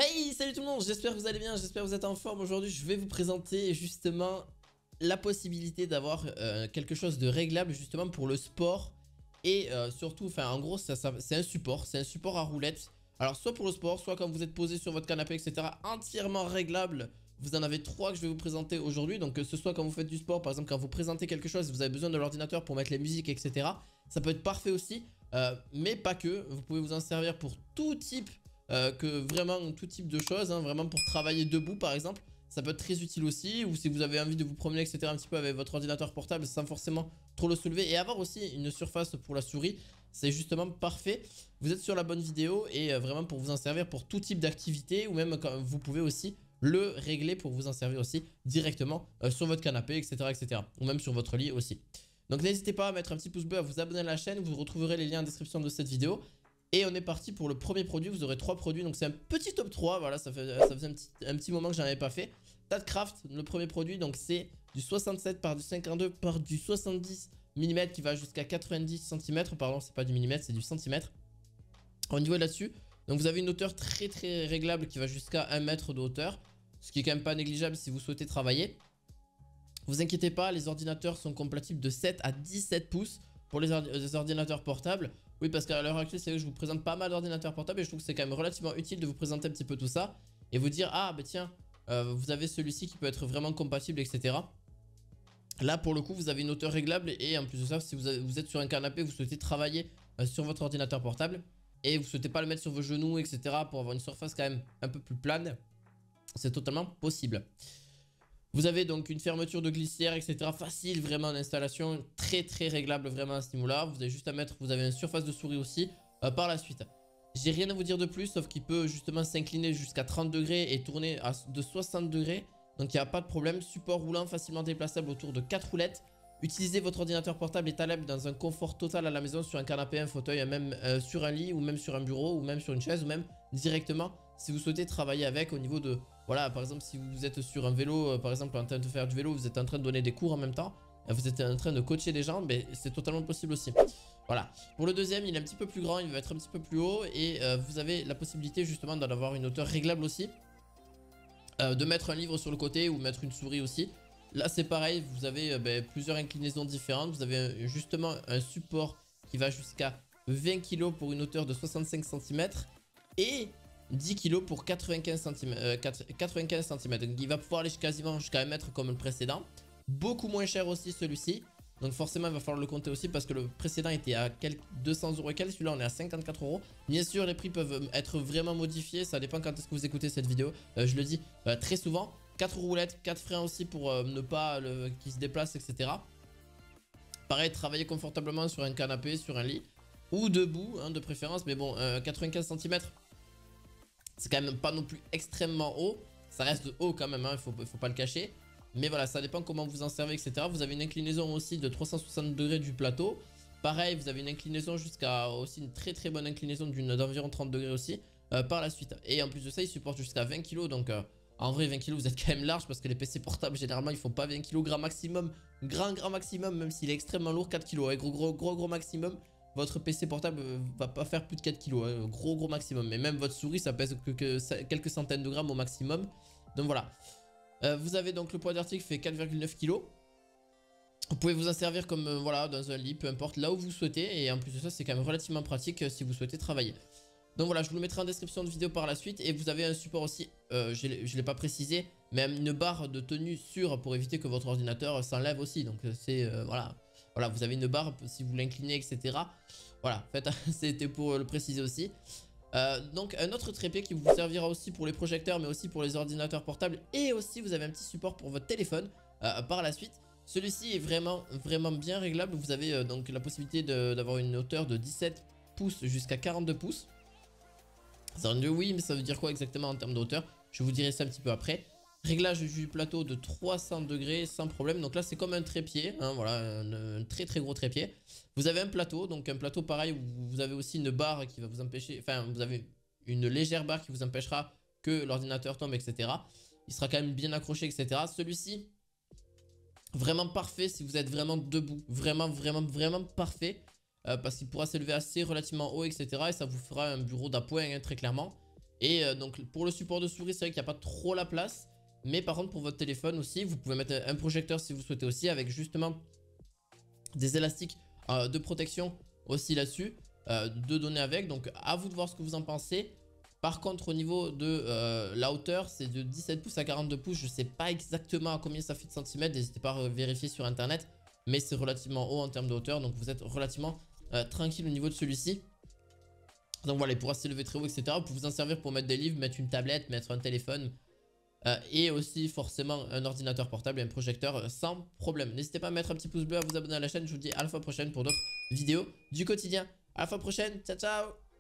Hey, salut tout le monde, j'espère que vous allez bien, j'espère que vous êtes en forme. Aujourd'hui, je vais vous présenter justement la possibilité d'avoir quelque chose de réglable justement pour le sport. Et surtout, enfin en gros, c'est un support à roulettes. Alors soit pour le sport, soit quand vous êtes posé sur votre canapé, etc. Entièrement réglable. Vous en avez trois que je vais vous présenter aujourd'hui. Donc que ce soit quand vous faites du sport, par exemple quand vous présentez quelque chose, vous avez besoin de l'ordinateur pour mettre les musiques, etc. Ça peut être parfait aussi, mais pas que. Vous pouvez vous en servir pour tout type tout type de choses, hein, vraiment pour travailler debout par exemple, ça peut être très utile aussi, ou si vous avez envie de vous promener etc un petit peu avec votre ordinateur portable sans forcément trop le soulever, et avoir aussi une surface pour la souris, c'est justement parfait. Vous êtes sur la bonne vidéo et vraiment pour vous en servir pour tout type d'activité, ou même quand vous pouvez aussi le régler pour vous en servir aussi directement sur votre canapé etc, ou même sur votre lit aussi. Donc n'hésitez pas à mettre un petit pouce bleu, à vous abonner à la chaîne, vous retrouverez les liens en description de cette vidéo. Et on est parti pour le premier produit, vous aurez 3 produits, donc c'est un petit top 3, voilà, ça faisait un petit moment que j'en avais pas fait. Tadcraft, le premier produit, donc c'est du 67 par du 52 par du 70 mm qui va jusqu'à 90 cm, pardon, c'est pas du millimètre, c'est du centimètre. Au niveau de là-dessus, donc vous avez une hauteur très réglable qui va jusqu'à 1 mètre de hauteur, ce qui est quand même pas négligeable si vous souhaitez travailler. Vous inquiétez pas, les ordinateurs sont compatibles de 7 à 17 pouces pour les ordinateurs portables. Oui, parce qu'à l'heure actuelle, c'est vrai que je vous présente pas mal d'ordinateurs portables et je trouve que c'est quand même relativement utile de vous présenter un petit peu tout ça et vous dire, ah bah tiens, vous avez celui-ci qui peut être vraiment compatible, etc. Là, pour le coup, vous avez une hauteur réglable et en plus de ça, si vous êtes sur un canapé, vous souhaitez travailler sur votre ordinateur portable et vous souhaitez pas le mettre sur vos genoux, etc. pour avoir une surface quand même un peu plus plane, c'est totalement possible. Vous avez donc une fermeture de glissière, etc. Facile vraiment en installation, très réglable vraiment à ce niveau-là. Vous avez juste à mettre, vous avez une surface de souris aussi par la suite. J'ai rien à vous dire de plus, sauf qu'il peut justement s'incliner jusqu'à 30 degrés et tourner de 60 degrés. Donc il n'y a pas de problème. Support roulant facilement déplaçable autour de 4 roulettes. Utilisez votre ordinateur portable et tablette dans un confort total à la maison, sur un canapé, un fauteuil, même sur un lit ou même sur un bureau ou même sur une chaise ou même directement si vous souhaitez travailler avec au niveau de... Voilà, par exemple, si vous êtes sur un vélo, par exemple, en train de faire du vélo, vous êtes en train de donner des cours en même temps, vous êtes en train de coacher des gens, mais c'est totalement possible aussi. Voilà. Pour le deuxième, il est un petit peu plus grand, il va être un petit peu plus haut et vous avez la possibilité justement d'en avoir une hauteur réglable aussi. De mettre un livre sur le côté ou mettre une souris aussi. Là, c'est pareil, vous avez plusieurs inclinaisons différentes. Vous avez justement un support qui va jusqu'à 20 kg pour une hauteur de 65 cm et 10 kg pour 95 cm. Donc il va pouvoir aller quasiment jusqu'à 1 mètre comme le précédent. Beaucoup moins cher aussi celui-ci. Donc forcément il va falloir le compter aussi parce que le précédent était à 200 € et quelques. Celui-là on est à 54 €. Bien sûr les prix peuvent être vraiment modifiés. Ça dépend quand est-ce que vous écoutez cette vidéo. Je le dis très souvent. 4 roulettes, 4 freins aussi pour ne pas qu'il se déplace, etc. Pareil, travailler confortablement sur un canapé, sur un lit ou debout hein, de préférence. Mais bon, 95 cm, c'est quand même pas non plus extrêmement haut. Ça reste haut quand même, hein, il faut pas le cacher. Mais voilà, ça dépend comment vous en servez, etc. Vous avez une inclinaison aussi de 360 degrés du plateau. Pareil, vous avez une inclinaison jusqu'à aussi une très bonne inclinaison d'environ 30 degrés aussi par la suite. Et en plus de ça, il supporte jusqu'à 20 kg. Donc en vrai, 20 kg, vous êtes quand même large parce que les PC portables, généralement, ils font pas 20 kg grand maximum. Grand maximum, même s'il est extrêmement lourd, 4 kg. Ouais, gros maximum. Votre PC portable va pas faire plus de 4 kg. Hein, gros maximum. Mais même votre souris, ça pèse que quelques centaines de grammes au maximum. Donc voilà. Vous avez donc le poids d'article fait 4,9 kg. Vous pouvez vous en servir comme voilà dans un lit, peu importe là où vous souhaitez. Et en plus de ça, c'est quand même relativement pratique si vous souhaitez travailler. Donc voilà, je vous le mettrai en description de vidéo par la suite. Et vous avez un support aussi, je ne l'ai pas précisé, mais une barre de tenue sûre pour éviter que votre ordinateur s'enlève aussi. Donc c'est voilà, vous avez une barre si vous l'inclinez, etc. Voilà, c'était pour le préciser aussi. Donc un autre trépied qui vous servira aussi pour les projecteurs, mais aussi pour les ordinateurs portables. Et aussi vous avez un petit support pour votre téléphone par la suite. Celui-ci est vraiment bien réglable. Vous avez donc la possibilité d'avoir une hauteur de 17 pouces jusqu'à 42 pouces. Ça veut dire oui, mais ça veut dire quoi exactement en termes de hauteur? Je vous dirai ça un petit peu après. Réglage du plateau de 300 degrés sans problème. Donc là c'est comme un trépied, hein, voilà, un très gros trépied. Vous avez un plateau, donc un plateau pareil où vous avez aussi une barre qui va vous empêcher, enfin vous avez une légère barre qui vous empêchera que l'ordinateur tombe, etc. Il sera quand même bien accroché, etc. Celui-ci, vraiment parfait si vous êtes vraiment debout, vraiment parfait. Parce qu'il pourra s'élever assez relativement haut, etc. Et ça vous fera un bureau d'appoint hein, très clairement. Et donc pour le support de souris, c'est vrai qu'il n'y a pas trop la place. Mais par contre pour votre téléphone aussi, vous pouvez mettre un projecteur si vous souhaitez aussi, avec justement des élastiques de protection aussi là-dessus, de donner avec. Donc à vous de voir ce que vous en pensez. Par contre au niveau de la hauteur, c'est de 17 pouces à 42 pouces. Je sais pas exactement à combien ça fait de centimètres, n'hésitez pas à vérifier sur internet. Mais c'est relativement haut en termes de hauteur, donc vous êtes relativement tranquille au niveau de celui-ci. Donc voilà, il pourra s'élever très haut, etc. Vous pouvez vous en servir pour mettre des livres, mettre une tablette, mettre un téléphone. Et aussi forcément un ordinateur portable et un projecteur sans problème. N'hésitez pas à mettre un petit pouce bleu, à vous abonner à la chaîne. Je vous dis à la fois prochaine pour d'autres vidéos du quotidien. À la fois prochaine, ciao ciao.